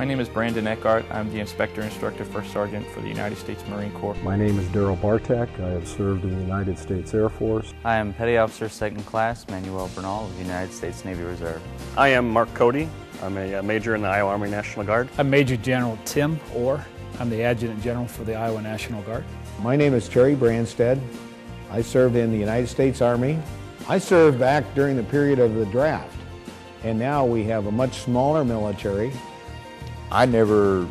My name is Brandon Eckhart. I'm the Inspector Instructor First Sergeant for the United States Marine Corps. My name is Daryl Bartek. I have served in the United States Air Force. I am Petty Officer 2nd Class Manuel Bernal of the United States Navy Reserve. I am Mark Cody. I'm a Major in the Iowa Army National Guard. I'm Major General Tim Orr. I'm the Adjutant General for the Iowa National Guard. My name is Terry Branstead. I served in the United States Army. I served back during the period of the draft, and now we have a much smaller military. I never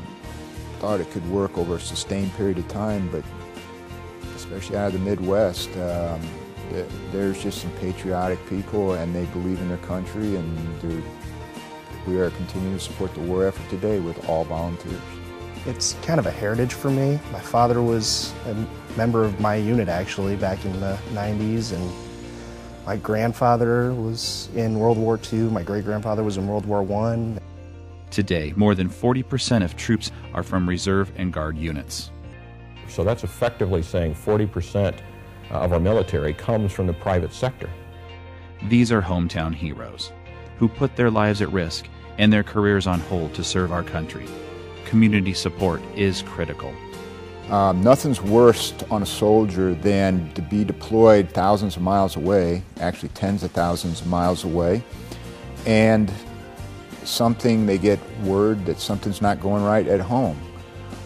thought it could work over a sustained period of time, but especially out of the Midwest, there's just some patriotic people and they believe in their country, and we are continuing to support the war effort today with all volunteers. It's kind of a heritage for me. My father was a member of my unit actually back in the 90s, and my grandfather was in World War II. My great-grandfather was in World War I. Today, more than 40% of troops are from reserve and guard units. So that's effectively saying 40% of our military comes from the private sector. These are hometown heroes who put their lives at risk and their careers on hold to serve our country. Community support is critical. Nothing's worse on a soldier than to be deployed thousands of miles away, actually tens of thousands of miles away, and they get word that something's not going right at home.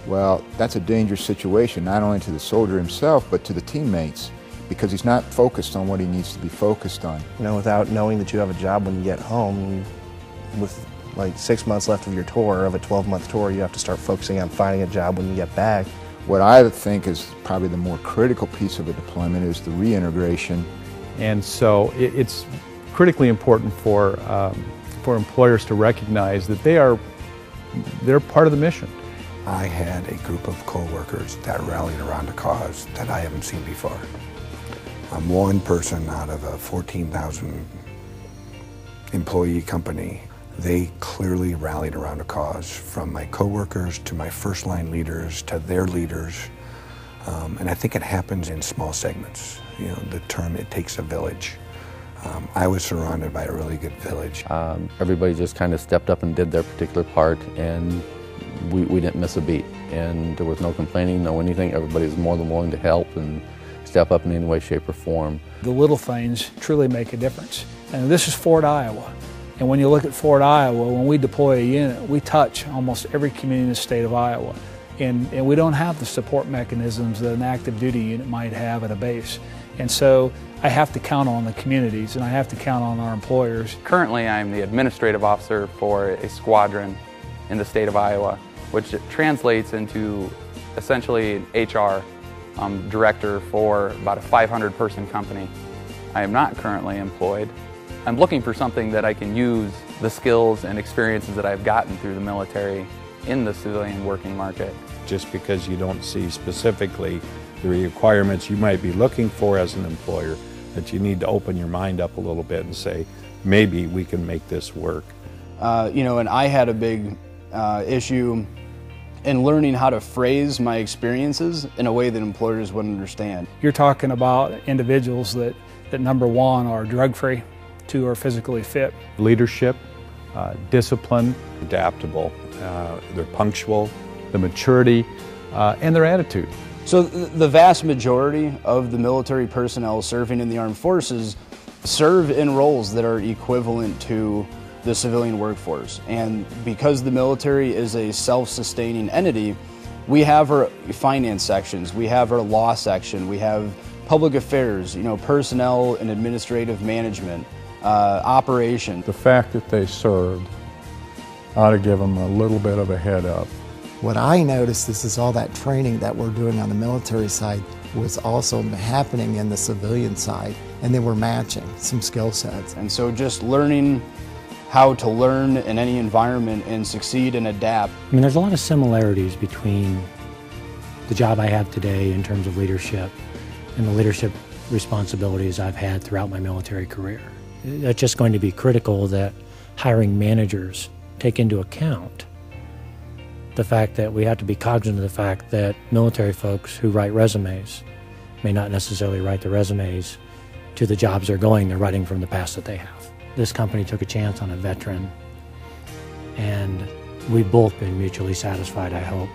Well, that's a dangerous situation, not only to the soldier himself, but to the teammates, because he's not focused on what he needs to be focused on. You know, without knowing that you have a job when you get home, with like 6 months left of your tour, of a 12-month tour, you have to start focusing on finding a job when you get back. What I think is probably the more critical piece of a deployment is the reintegration. And so it's critically important for employers to recognize that they're part of the mission. I had a group of co-workers that rallied around a cause that I haven't seen before. I'm one person out of a 14,000 employee company. They clearly rallied around a cause, from my co-workers to my first line leaders to their leaders. And I think it happens in small segments. You know, the term, it takes a village. I was surrounded by a really good village. Everybody just kind of stepped up and did their particular part, and we didn't miss a beat. And there was no complaining, no anything. Everybody was more than willing to help and step up in any way, shape, or form. The little things truly make a difference. And this is Fort Iowa. And when you look at Fort Iowa, when we deploy a unit, we touch almost every community in the state of Iowa. And we don't have the support mechanisms that an active duty unit might have at a base. And so I have to count on the communities, and I have to count on our employers. Currently, I'm the administrative officer for a squadron in the state of Iowa, which translates into essentially an HR director for about a 500-person company. I am not currently employed. I'm looking for something that I can use the skills and experiences that I've gotten through the military in the civilian working market. Just because you don't see specifically the requirements you might be looking for as an employer, that you need to open your mind up a little bit and say, maybe we can make this work. You know, and I had a big issue in learning how to phrase my experiences in a way that employers would understand. You're talking about individuals that number one, are drug-free, two, are physically fit. Leadership, discipline, adaptable, they're punctual, the maturity, and their attitude. So the vast majority of the military personnel serving in the armed forces serve in roles that are equivalent to the civilian workforce. And because the military is a self-sustaining entity, we have our finance sections, we have our law section, we have public affairs, you know, personnel and administrative management, operations. The fact that they served ought to give them a little bit of a head up. What I noticed is all that training that we're doing on the military side was also happening in the civilian side, and they were matching some skill sets. And so just learning how to learn in any environment and succeed and adapt. I mean, there's a lot of similarities between the job I have today in terms of leadership and the leadership responsibilities I've had throughout my military career. It's just going to be critical that hiring managers take into account the fact that we have to be cognizant of the fact that military folks who write resumes may not necessarily write the resumes to the jobs they're writing from the past that they have. This company took a chance on a veteran, and we've both been mutually satisfied, I hope.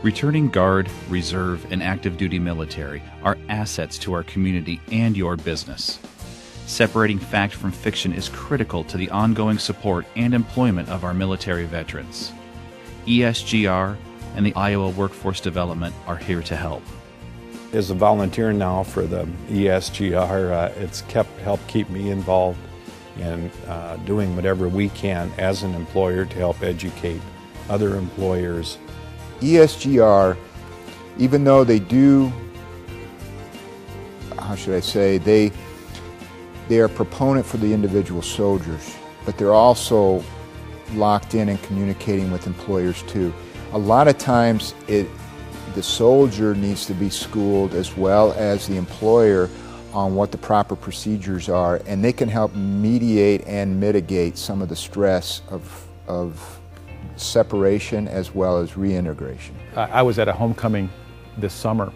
Returning Guard, Reserve, and active duty military are assets to our community and your business. Separating fact from fiction is critical to the ongoing support and employment of our military veterans. ESGR and the Iowa Workforce Development are here to help. As a volunteer now for the ESGR, it's helped keep me involved in doing whatever we can as an employer to help educate other employers. ESGR, even though they do, how should I say, they are a proponent for the individual soldiers, but they're also locked in and communicating with employers too. A lot of times the soldier needs to be schooled as well as the employer on what the proper procedures are, and they can help mediate and mitigate some of the stress of separation as well as reintegration. I was at a homecoming this summer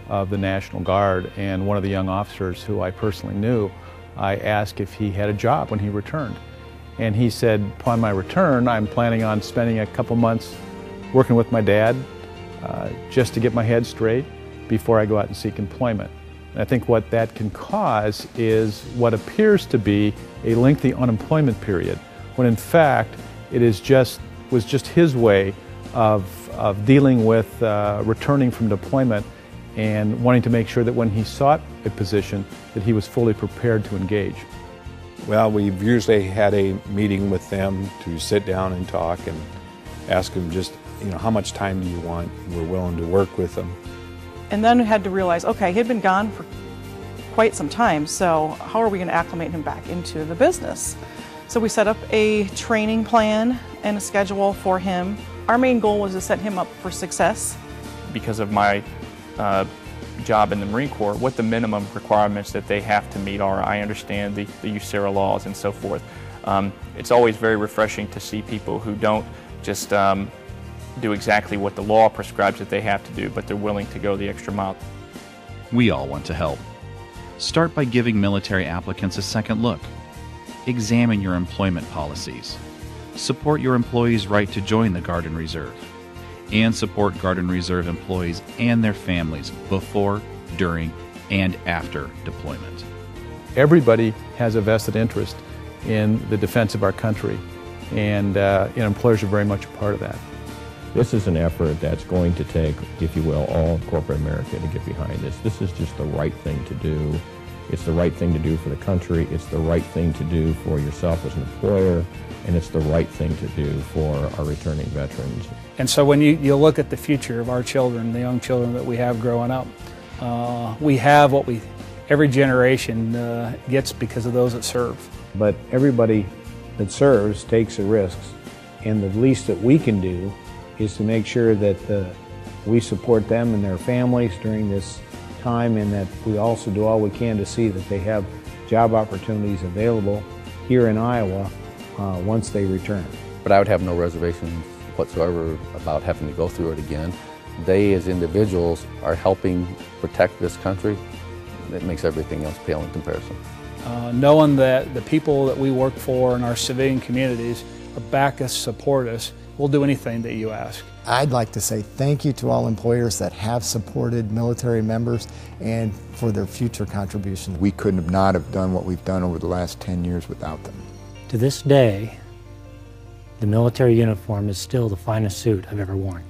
of the National Guard, and one of the young officers who I personally knew, I asked if he had a job when he returned. And he said, upon my return, I'm planning on spending a couple months working with my dad just to get my head straight before I go out and seek employment. And I think what that can cause is what appears to be a lengthy unemployment period, when in fact it was just his way of dealing with returning from deployment and wanting to make sure that when he sought a position that he was fully prepared to engage. Well, we've usually had a meeting with them to sit down and talk and ask them just, how much time do you want? We're willing to work with them. And then we had to realize, okay, he'd been gone for quite some time, so how are we going to acclimate him back into the business? So we set up a training plan and a schedule for him. Our main goal was to set him up for success. Because of my job in the Marine Corps, what the minimum requirements that they have to meet are. I understand the USERRA laws and so forth. It's always very refreshing to see people who don't just do exactly what the law prescribes that they have to do, but they're willing to go the extra mile. We all want to help. Start by giving military applicants a second look. Examine your employment policies. Support your employees' right to join the Guard and Reserve. And support Guard and Reserve employees and their families before, during, and after deployment. Everybody has a vested interest in the defense of our country, and employers are very much a part of that. This is an effort that's going to take, if you will, all corporate America to get behind this. This is just the right thing to do. It's the right thing to do for the country. It's the right thing to do for yourself as an employer, and it's the right thing to do for our returning veterans. And so when you look at the future of our children, the young children that we have growing up, we have what every generation gets because of those that serve. But everybody that serves takes the risks, and the least that we can do is to make sure that we support them and their families during this time, and that we also do all we can to see that they have job opportunities available here in Iowa once they return. But I would have no reservations whatsoever about having to go through it again. They as individuals are helping protect this country. That makes everything else pale in comparison. Knowing that the people that we work for in our civilian communities back us, support us, we'll do anything that you ask. I'd like to say thank you to all employers that have supported military members and for their future contributions. We couldn't not have done what we've done over the last 10 years without them. To this day, the military uniform is still the finest suit I've ever worn.